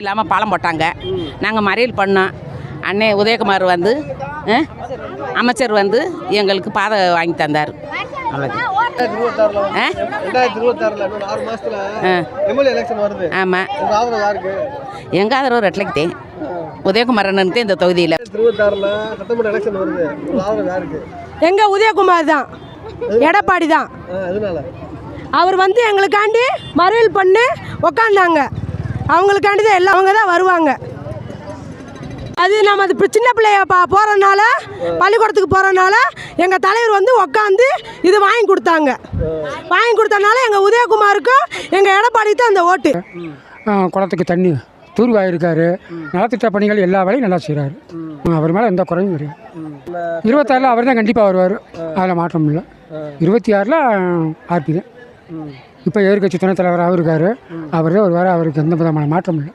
இல்லாமல் பாலம் போட்டாங்க. நாங்கள் மறியல் பண்ணோம். அண்ணே உதயகுமார் வந்து அமைச்சர் வந்து எங்களுக்கு பாதை வாங்கி தந்தார். ஆமாம், எங்கள் ஆதரவு ரெட்லைக்கு உதயகுமார் அண்ணனுக்கு இந்த தொகுதியில் எங்கள் உதயகுமார் தான், எடப்பாடி தான். அவர் வந்து எங்களுக்காண்டி மறியல் பண்ணி உக்காந்தாங்க. அவங்களுக்காண்டி தான் எல்லாம் அவங்க தான் வருவாங்க. அது நம்ம அது சின்ன பிள்ளைய போகிறனால பள்ளிக்கூடத்துக்கு போகிறனால எங்கள் தலைவர் வந்து உக்காந்து இது வாங்கி கொடுத்தாங்க. வாங்கி கொடுத்தனால எங்கள் உதயகுமாருக்கும் எங்கள் எடப்பாடி தான் அந்த ஓட்டு. குளத்துக்கு தண்ணி தூர்வாயிருக்காரு. நலத்திட்ட பணிகள் எல்லா வேலையும் நல்லா செய்கிறாரு. அவர் மேலே எந்த குறையும் கிடையாது. 26 அவர் தான் கண்டிப்பாக வருவார், அதில் மாற்றம் இல்லை. 26 ஆர்பி தான். இப்போ எதிர்கட்சி துணைத் தலைவராகவும் இருக்கார். அவர் தான் வருவார், அவருக்கு எந்த விதமான மாற்றம் இல்லை.